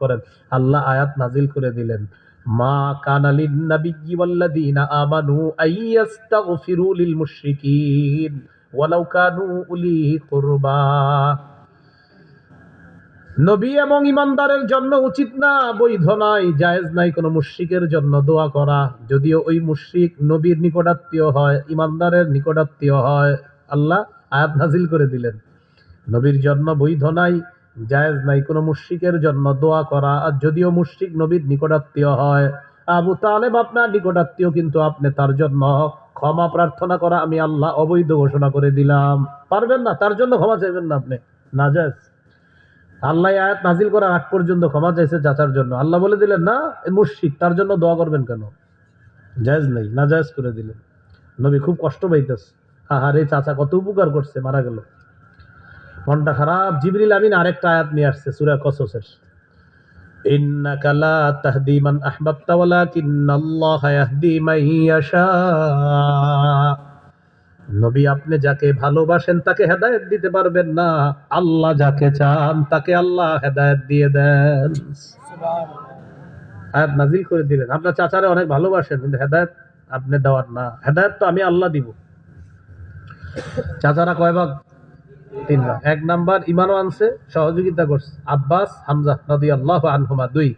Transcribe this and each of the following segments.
করেন। আল্লাহ আয়াত নাজিল করে দিলেন, মা কানা লিন নাবিয়্যি ওয়াল্লাযীনা আমানু আইয়াস্তাগফিরু লিল মুশরিকিন ওয়ালাউ কানু উলি কুরবা। নবী এবং ইমানদারের জন্য উচিত না, বৈধ নয়, জায়েজ নাই কোনো মুশরিকের জন্য দোয়া করা, যদিও ওই মুশরিক নবীর নিকটাত্মীয় হয়, ইমানদারের নিকটাত্মীয় হয়। আল্লাহ আয়াত নাজিল করে দিলেন, নবীর জন্য বৈধ নাই, জায়েজ নাই কোনো মুশরিকের জন্য দোয়া করা, আর যদিও মুশরিক নবীর নিকটাত্মীয় হয়। আবু তালেব আপনার নিকটাত্মীয়, কিন্তু আপনি তার জন্য ক্ষমা প্রার্থনা করা আমি আল্লাহ অবৈধ ঘোষণা করে দিলাম। পারবেন না, তার জন্য ক্ষমা চাইবেন না আপনি, নাজায়েজ। আল্লাহ আয়াত নাজিল করার আগ পর্যন্ত ক্ষমা চাইছে চাচার জন্য, আল্লাহ বলে দিলেন না মুশরিক, তার জন্য দোয়া করবেন কেন, জায়েজ নেই, নাজায়েজ করে দিলেন। নবী খুব কষ্ট পাইতেছে, আহারে চাচা কত উপকার করছে, মারা গেল, মনটা খারাপ। জিবরিল আমিন আরেকটা আয়াত নিয়ে আসছে সূরা কসসের, ইন্নাকা লা তাহদি মান আহবাবতা ওয়ালাকিন্নাল্লাহা ইয়াহদি মান ইয়াশা। নবী আপনি যাকে ভালোবাসেন তাকে হেদায়েত দিতে পারবেন না, আল্লাহ যাকে চান তাকে আল্লাহ হেদায়েত দিয়ে দেন। আয়াত নাজিল করে দিলেন, আপনার চাচারে অনেক ভালোবাসেন, কিন্তু হেদায়েত আপনি দেওয়ার না, হেদায়েত তো আমি আল্লাহ দিব। চাচারা কয় ভাগ? 3 ভাগ। 1 নাম্বার ঈমানও আনছে, সহযোগিতা করছে, আব্বাস হামজা রাদিয়াল্লাহু আনহুমা 2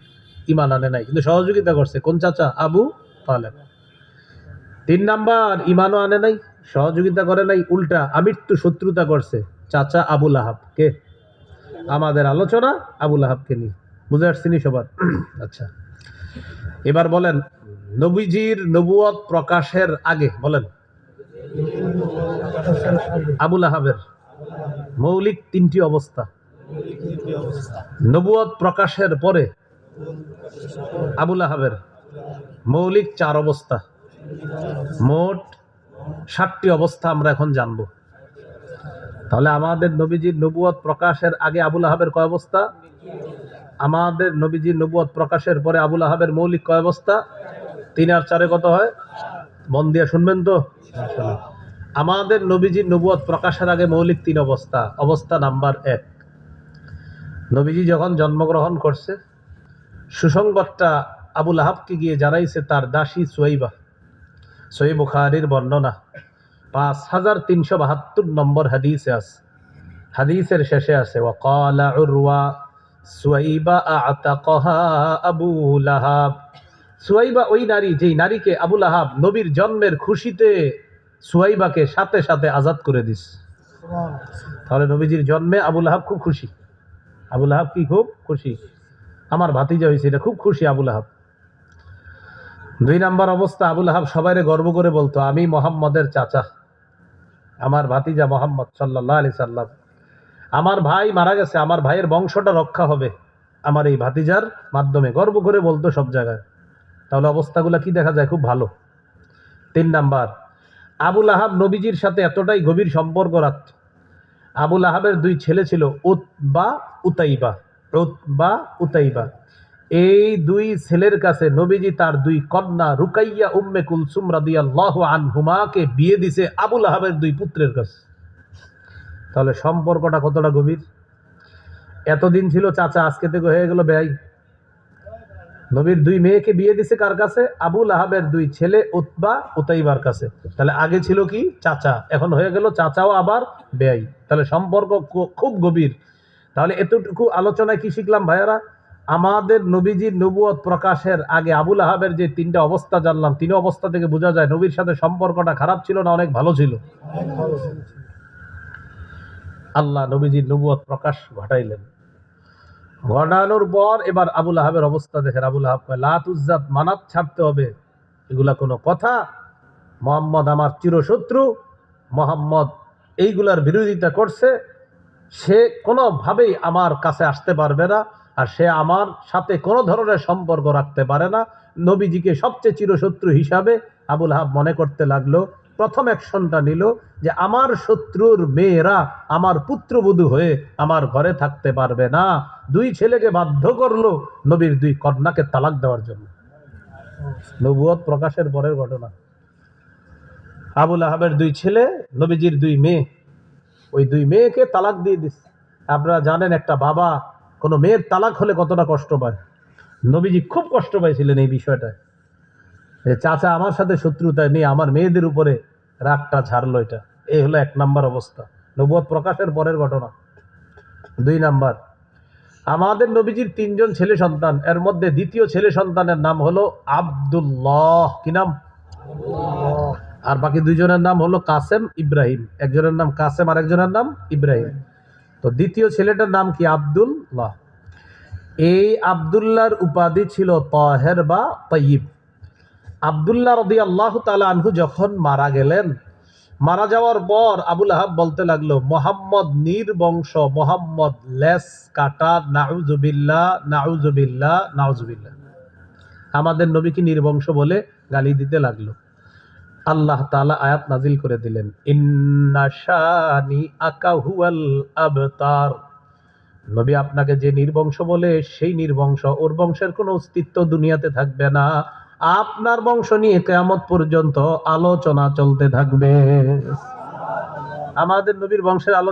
ঈমান আনে নাই, কিন্তু সহযোগিতা করছে। কোন চাচা? আবু তালেব। 3 নাম্বার ঈমানও আনে নাই, সহযোগিতা করে নাই, উল্টা আমৃত্যু শত্রুতা করছে, চাচা আবু লাহাব। কে? আমাদের আলোচনা আবু লাহাবকে নিয়ে, বুঝে আসছিনি সবার? আচ্ছা, এবার বলেন, নবীজির নবুয়ত প্রকাশের আগে বলেন আবু লাহাবের মৌলিক 3টি অবস্থা, নবুয়ত প্রকাশের পরে আবু লাহাবের মৌলিক 4 অবস্থা, মোট 7টি অবস্থা আমরা এখন জানব। তাহলে আমাদের নবীজির নবুয়ত প্রকাশের আগে আবু লাহাবের কয় অবস্থা? আমাদের নবীজির নবুয়ত প্রকাশের পরে আবু লাহাবের মৌলিক কয় অবস্থা? 3 আর 4 কত হয়? মন দিয়ে শুনবেন তো। আমাদের নবীজির নবুয়ত প্রকাশের আগে মৌলিক 3 অবস্থা। অবস্থা নাম্বার 1, নবীজি যখন জন্মগ্রহণ করছে, সুসংবাদটা আবু লাহাবকে গিয়ে জানাইছে তার দাসী সুয়াইবা। সহিহ বুখারীর বর্ণনা 5372 নম্বর হাদিসে আছে। হাদিসের শেষে আছে, ওয়াকালা উরওয়া সুয়াইবা আতাকাহা আবু লাহাব। সুয়াইবা ওই নারী, যেই নারীকে আবু লাহাব নবীর জন্মের খুশিতে সুয়াইবাকে সাথে সাথে আজাদ করে দিস। তাহলে নবীজির জন্মে আবু লাহাব খুব খুশি। আবু লাহাব কি খুব খুশি? আমার ভাতিজা হয়েছে, এটা খুব খুশি আবু লাহাব। 2 নাম্বার অবস্থা, আবু লাহাব সবাইরে গর্ব করে বলতো, আমি মোহাম্মদের চাচা, আমার ভাতিজা মোহাম্মদ সাল্লাল্লাহু আলাইহি সাল্লাম, আমার ভাই মারা গেছে, আমার ভাইয়ের বংশটা রক্ষা হবে আমার এই ভাতিজার মাধ্যমে, গর্ব করে বলতো সব জায়গায়। তাহলে অবস্থাগুলো কি দেখা যায়? খুব ভালো। 3 নাম্বার, আবু লাহাব নবীজির সাথে এতটাই গভীর সম্পর্ক রাখত। আবু লাহাবের 2 ছেলে ছিল, উতবা উতাইবা। উতবা উতাইবা, এই 2 ছেলের কাছে নবীজি তার 2 কন্যা রুকাইয়া উম্মে কুলসুম রাদিয়াল্লাহু আনহুমাকে বিয়ে দিছে আবু লাহাবের 2 পুত্রের কাছে। তাহলে সম্পর্কটা কতটা গভীর। এতদিন ছিল চাচা, আজকে থেকে হয়ে গেল বেয়াই। নবীর 2 মেয়েকে বিয়ে দিছে কার কাছে? আবু লাহাবের 2 ছেলে উতবা উতাইবার কাছে। তাহলে আগে ছিল কি? চাচা, এখন হয়ে গেল চাচাও আবার বেয়াই। তাহলে সম্পর্ক খুব গভীর। তাহলে এতটুকু আলোচনায় কি শিখলাম ভাইয়ারা? আমাদের নবীজির নবুয়ত প্রকাশের আগে আবু লাহাবের যে 3টা অবস্থা জানলাম, 3 অবস্থা থেকে বোঝা যায় নবীর সাথে সম্পর্কটা খারাপ ছিল না অনেক ভালো ছিল। আল্লাহ নবীজির নবুয়ত প্রকাশ ঘটাইলেন, ঘটানোর পর এবার আবু লাহাবের অবস্থা দেখেন। আবু লাহাব কয়, লাত উজ্জাত মানাত ছাড়তে হবে, এগুলা কোনো কথা? মোহাম্মদ আমার চিরশত্রু, মোহাম্মদ এইগুলার বিরোধিতা করছে, সে কোনোভাবেই আমার কাছে আসতে পারবে না, আর সে আমার সাথে কোনো ধরনের সম্পর্ক রাখতে পারে না। নবীজিকে সবচেয়ে চিরশত্রু হিসাবে আবু লাহাব মনে করতে লাগলো। প্রথম অ্যাকশনটা নিল যে আমার শত্রুর মেয়েরা আমার পুত্রবধূ হয়ে আমার ঘরে থাকতে পারবে না। 2 ছেলেকে বাধ্য করলো নবীর 2 কন্যাকে তালাক দেওয়ার জন্য। নবুয়ত প্রকাশের পরের ঘটনা। আবু লাহাবের 2 ছেলে, নবীজির 2 মেয়ে, ওই 2 মেয়েকে তালাক দিয়ে দিচ্ছে। আপনারা জানেন একটা বাবা কোনো মেয়ের তালাক হলে কতটা কষ্ট পায়, নবীজি খুব কষ্ট পাইছিলেন এই বিষয়টায়, যে চাচা আমার সাথে শত্রুতায় নিয়ে আমার মেয়েদের উপরে রাগটা ছাড়লো। এটা এই হলো 1 নাম্বার অবস্থা, নবুয়ত প্রকাশের পরের ঘটনা। 2 নাম্বার, আমাদের নবীজির 3 জন ছেলে সন্তান, এর মধ্যে দ্বিতীয় ছেলে সন্তানের নাম হলো আব্দুল্লাহ। কি নাম? আর বাকি 2 জনের নাম হলো কাসেম, ইব্রাহিম। একজনের নাম কাসেম আর একজনের নাম ইব্রাহিম। তো দ্বিতীয় ছেলেটার নাম কি? আব্দুল্লাহ। এই আব্দুল্লাহর উপাধি ছিল তাহের বা তাইয়িব। আব্দুল্লাহ রাদিয়াল্লাহু তাআলা আনহু যখন মারা গেলেন, মারা যাওয়ার পর আবু লাহাব বলতে লাগলো, মোহাম্মদ নির্বংশ, মোহাম্মদ লেস কাটা, নাউজুবিল্লাহ নাউজুবিল্লাহ নাউজুবিল্লাহ। আমাদের নবীকে নির্বংশ বলে গালি দিতে লাগলো। আল্লাহ তাআলা আয়াত নাজিল করে দিলেন, ইন্না শানি আকা হুয়াল আবতার। নবী আপনাকে যে নির্বংশ বলে সেই নির্বংশ, ওর বংশের কোনো অস্তিত্ব দুনিয়াতে থাকবে না। আপনার বংশ নিয়ে কিয়ামত পর্যন্ত আলোচনা চলতে থাকবে। আমাদের নবীর বংশের আলোচনা